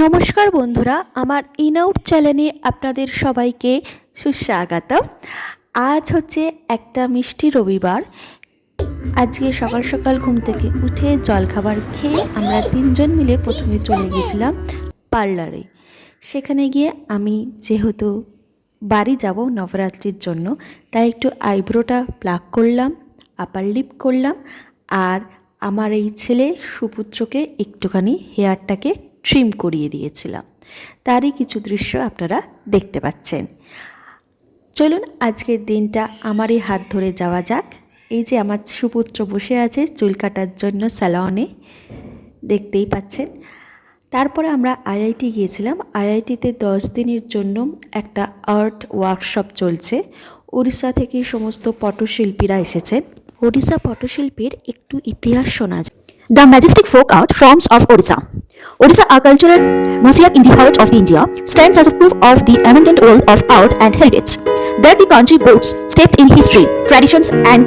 নমস্কার বন্ধুরা, আমার ইনআউট চ্যানেলে আপনাদের সবাইকে সুস্বাগত। আজ হচ্ছে একটা মিষ্টি রবিবার। আজকে সকাল সকাল ঘুম থেকে উঠে জলখাবার খেয়ে আমরা তিনজন মিলে প্রথমে চলে গেছিলাম পার্লারে। সেখানে গিয়ে আমি যেহেতু বাড়ি যাব নবরাত্রির জন্য, তাই একটু আইব্রোটা প্লাক করলাম, আপার লিপ করলাম, আর আমার এই ছেলে সুপুত্রকে একটুখানি হেয়ারটাকে ট্রিম করিয়ে দিয়েছিলাম। তারই কিছু দৃশ্য আপনারা দেখতে পাচ্ছেন। চলুন আজকের দিনটা আমারই হাত ধরে যাওয়া যাক। এই যে আমার সুপুত্র বসে আছে চুল কাটার জন্য স্যালনে, দেখতেই পাচ্ছেন। তারপরে আমরা আইআইটি গিয়েছিলাম। আইআইটিতে 10 দিনের জন্য একটা আর্ট ওয়ার্কশপ চলছে। উড়িষ্যা থেকে সমস্ত পটশিল্পীরা এসেছেন। ওড়িশা পটশিল্পের একটু ইতিহাস শোনা যায়। The majestic folk art forms of Odisha. Odisha, a cultural mosaic in the heart of India, stands as a proof of the abundant world of art and heritage. There the country boasts steeped in history, traditions and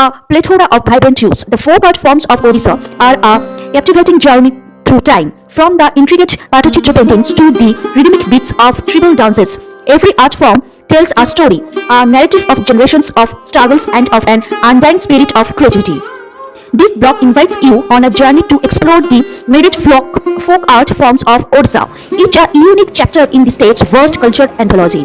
a plethora of vibrant hues. The folk art forms of Odisha are a captivating journey through time, from the intricate Patachitra paintings to the rhythmic beats of tribal dances. Every art form tells a story, a narrative of generations of struggles and of an undying spirit of creativity. This blog invites you on a journey to explore the myriad folk art forms of Odisha, each a unique chapter in the state's vast culture anthology.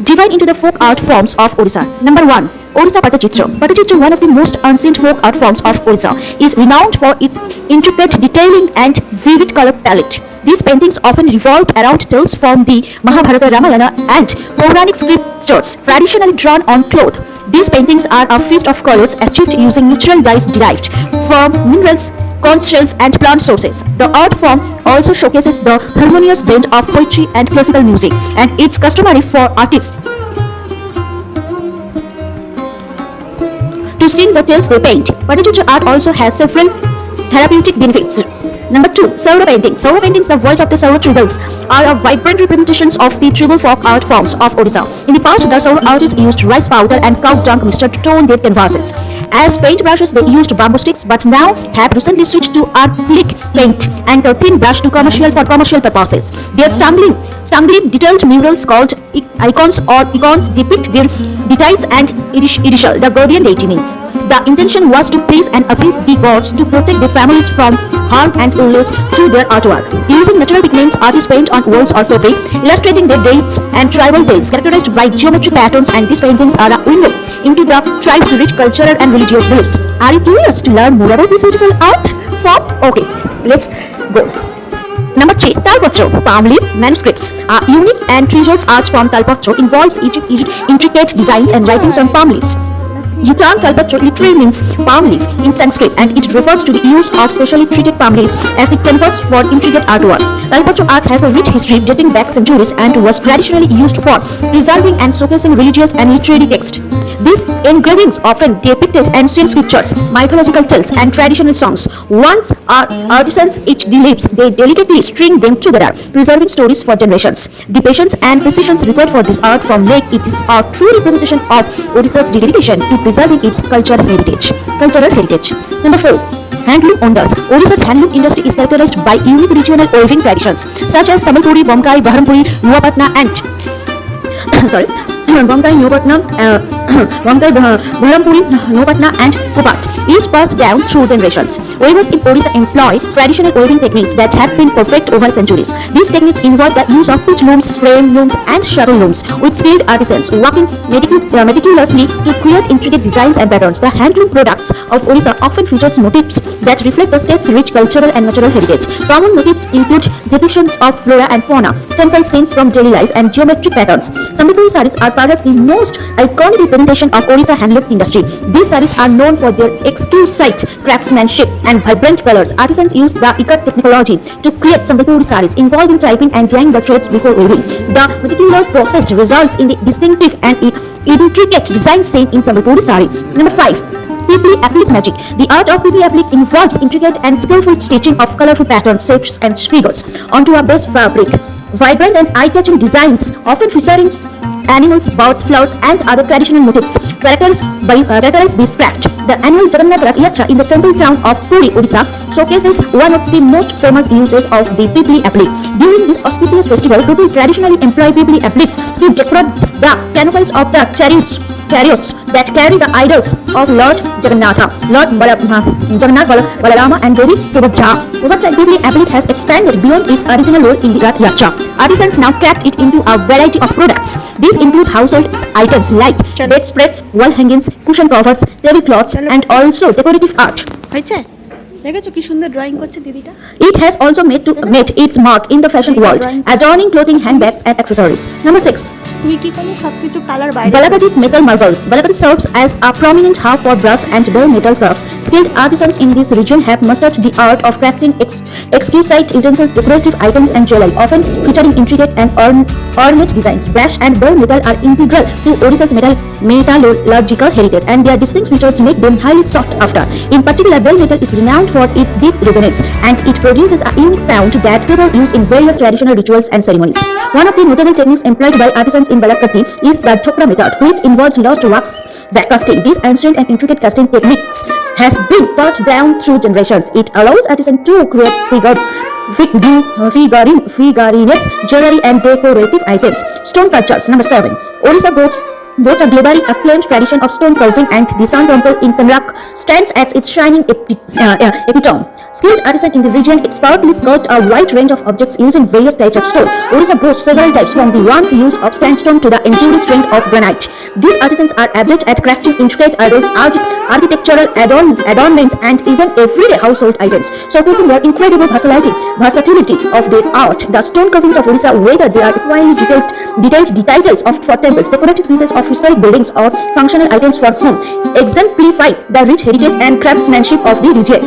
Divide into the folk art forms of Odisha. Number 1. Odisha Patachitra. Patachitra, one of the most ancient folk art forms of Odisha, is renowned for its intricate detailing and vivid color palette. These paintings often revolve around tales from the Mahabharata, Ramayana and Puranic scriptures, traditionally drawn on cloth. These paintings are a feast of colors achieved using natural dyes derived from minerals, conch shells and plant sources. The art form also showcases the harmonious blend of poetry and classical music, and it's customary for artists to sing the tales they paint. Patachitra art also has several therapeutic benefits. Number 2. Saura paintings. Saura paintings, the voice of the Saura tribals, are a vibrant representations of the tribal folk art forms of Odisha. In the past, the Saura artists used rice powder and cow dung mixture to tone their canvases. As paint brushes, they used bamboo sticks, but now have recently switched to acrylic paint and a thin brush for commercial purposes. Their stumbling detailed murals called icons depict their deities and Idishal, the guardian deities. The intention was to praise and appease the gods to protect their families from harm and illness through their artwork. Using natural pigments, artists paint on walls or fabric, illustrating their dates and tribal tales characterized by geometric patterns, and these paintings are a window into the tribe's rich cultural and religious beliefs. Are you curious to learn more about this beautiful art form? Okay, let's go. Number 3. Talpatro, palm leaf manuscripts. A unique and treasured art form, Talpatro involves intricate designs and writings on palm leaves. Yutan Talpatro literally means palm leaf in Sanskrit, and it refers to the use of specially treated palm leaves as the canvas for intricate artwork. Talpatro art has a rich history dating back centuries and was traditionally used for preserving and showcasing religious and literary text. These engravings often depicted ancient scriptures, mythological tales, and traditional songs. Once artisans etch the leaves, they delicately string them together, preserving stories for generations. The patience and precision required for this art form make it a true representation of Odisha's dedication to preserving its cultural heritage. Number 4. Handloom wonders. Odisha's handloom industry is characterized by unique regional weaving traditions such as Sambalpuri, Bonkai, Bahampuri, Nuapatna and Bahampuri, Nuapatna and Kopat, each passed down through generations. Weavers in Odisha employ traditional weaving techniques that have been perfect over centuries. These techniques involve the use of pitch looms, frame looms, and shuttle looms, with skilled artisans working meticulously to create intricate designs and patterns. The handloom products of Odisha often features motifs that reflect the state's rich cultural and natural heritage. Common motifs include depictions of flora and fauna, temple scenes from daily life, and geometric patterns. Sambalpuri sarees are perhaps the most iconic representation of Odisha handloom industry. These sarees are known for their exquisite craftsmanship and vibrant colors. Artisans use the ikat technology to create Sambalpuri sarees, involving typing and dyeing the threads before weaving. The meticulous process results in the distinctive and intricate designs seen in Sambalpuri sarees. Number 5. Pipli applique magic. The art of Pipli applique involves intricate and skillful stitching of colorful patterns, shapes, and figures onto a base fabric. Vibrant and eye-catching designs, often featuring animals, birds, flowers, and other traditional motifs characterize this craft. The annual Jagannath Rath Yatra in the temple town of Puri, Odisha, showcases one of the most famous uses of the Pipli applique. During this auspicious festival, people traditionally employ Pipli appliques to decorate the canopies of the chariots that carry the idols of Lord Jagannath, Balarama, and Devi Subhadra. Over time, Pipli applique has expanded beyond its original role in the Rath Yatra. Artisans now craft it into a variety of products. These include household items like bedspreads, wall hangings, cushion covers, tablecloths, and also decorative art. হয়েছে দেখেছো কি সুন্দর drawing করছে দিদিটা It has also made its mark in the fashion world, adorning clothing, handbags, and accessories. Number 6. তুই কি করলে সবকিছু colour বাইরে Balagati's metal marvels. Balagati serves as a prominent hub for brass and bell metal crafts. Skilled artisans in this region have mastered the art of crafting exquisite utensils, decorative items, and jewelry, often featuring intricate and ornate designs. Brass and bell metal are integral to Odisha's metallurgical heritage, and their distinct features make them highly sought after. In particular, bell metal is renowned for its deep resonance, and it produces a unique sound that people use in various traditional rituals and ceremonies. One of the notable techniques employed by artisans in Balagati is the Dhokra method, which involves lost wax casting. This ancient and intricate casting techniques has been passed down through generations. It allows artisans to create figurines, jewelry, and decorative items. Stone sculptures. Number 7. Odisha boasts a globally acclaimed tradition of stone carving, and the Sun Temple in Tanrak stands as its shining epitome. Skilled artisans in the region expertly sculpt a wide range of objects using various types of stone. Odisha boasts several types, from the warm use of sandstone to the enduring strength of granite. These artisans are adept at crafting intricate idols, architectural adornments, and even everyday household items, showcasing their incredible versatility of their art. The stone carvings of Odisha, whether they are finely detailed titles for temples, decorative pieces of historic buildings, or functional items for home, exemplify the rich heritage and craftsmanship of the region.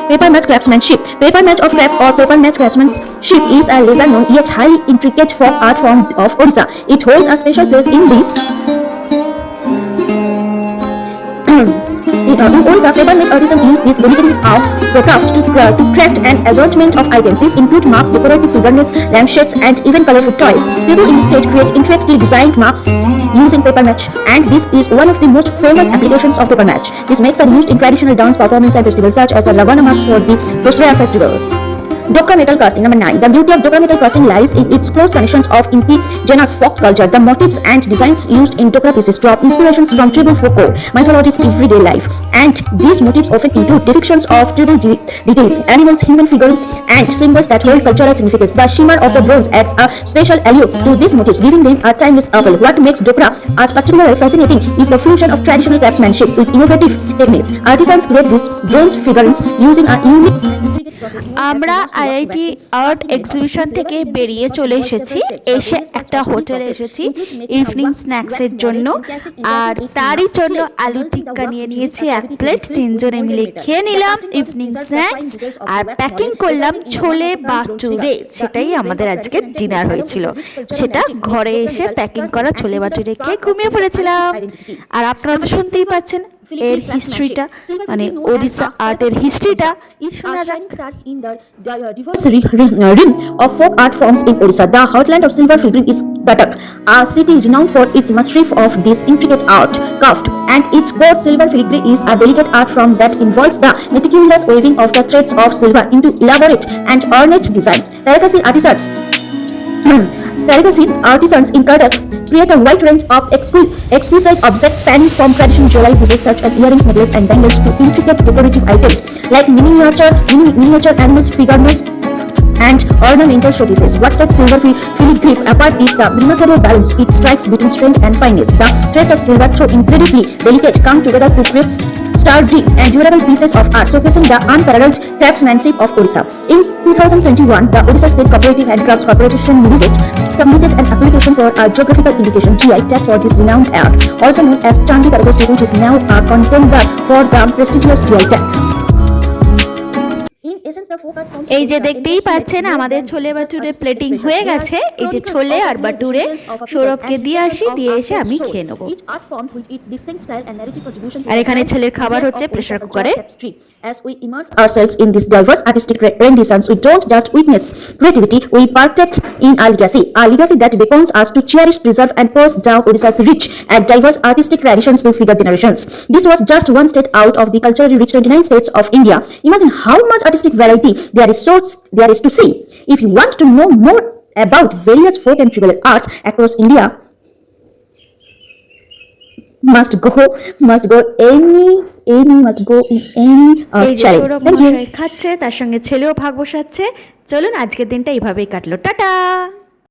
Paper match craftsmanship. Paper match or paper match craftsmanship is a lesser known yet highly intricate folk art form of Odisha. It holds a special place in Odisha. Papermate artisans use this delicate of the craft to craft an assortment of items. These include marks, decorative figurines, lampshades, and even colorful toys. People in the state create intricately designed masks using paper match, and this is one of the most famous applications of paper match. These makes are used in traditional dance performances and festivals such as the Ravana masks for the Dussehra festival. Dhokra metal casting. Number 9. The beauty of Dhokra metal casting lies in its close connections of indigenous folk culture. The motifs and designs used in Dhokra pieces draw inspirations from tribal folklore, mythology's everyday life, and these motifs often include depictions of tribal deities, animals, human figures, and symbols that hold cultural significance. The shimmer of the bronze adds a special allure to these motifs, giving them a timeless appeal. What makes Dhokra art particularly fascinating is the fusion of traditional craftsmanship with innovative techniques. Artisans create these bronze figurines using a unique আমরা IIT art exhibition থেকে বেরিয়ে চলে এসেছি, এসে একটা হোটেলে এসেছি evening স্ন্যাক্সের জন্য, আর তারই জন্য আলু টিক্কা নিয়ে নিয়েছি 1 প্লেট। 3 জনে মিলে খেয়ে নিলাম ইভিনিং স্ন্যাক্স, আর প্যাকিং করলাম ছোলে বাটুরে। সেটাই আমাদের আজকে ডিনার হয়েছিল, সেটা ঘরে এসে প্যাকিং করা ছোলে বাটুরে খেয়ে ঘুমিয়ে পড়েছিলাম। আর আপনারা তো শুনতেই পাচ্ছেন এর হিস্ট্রিটা, মানে ওড়িশা আর্টের হিস্ট্রিটা শোনা যাক। in the diverse rim of folk art forms in Odisha. The heartland of silver filigree is Cuttack, a city renowned for its mastery of this intricate art craft, and its core silver filigree is a delicate art form that involves the meticulous weaving of the threads of silver into elaborate and ornate designs. Tarakasi artisans in Cuttack create a wide range of exquisite objects spanning from traditional jewelry pieces such as earrings, necklaces, and bangles to intricate decorative items like miniature animals, figurines, and ornamental showpieces. What sets silver filigree apart is the remarkable balance it strikes between strength and fineness. The threads of silver, though incredibly delicate, come together to create sturdy and durable pieces of art, showcasing the unparalleled craftsmanship of Odisha. In 2021, the Odisha State Cooperative Handicrafts Corporation Limited submitted an application for a geographical indication (GI) tag for this renowned art, also known as Chandi Tarakasi, which is now a contender for the prestigious GI tag. In a presents the folk art forms. এই যে দেখতেই পাচ্ছেন আমাদের ছোলে বাটুরে plating হয়ে গেছে। এই যে ছোলে আর বাটুরে সৌরভকে দিয়ে আসি, দিয়ে এসে আমি খেয়ে নেবো। আর এখানে ছেলের খাবার হচ্ছে প্রেসার কুকারে। As we immerse ourselves in this diverse artistic renaissance, we don't just witness creativity, we partake in a legacy that beckons us to cherish, preserve, and pass down Odisha's rich and diverse artistic traditions to future generations. This was just one state out of the culturally rich 29 states of India. Imagine how much artistic variety there is to see. If you want to know more about various folk and tribal arts across India, must go in any এই যে challenge. Sourav Thank you. মশাই খাচ্ছে, তার সঙ্গে ছেলেও ভাগ বসাচ্ছে। চলুন আজকের দিনটা এইভাবেই কাটলো, টাটা।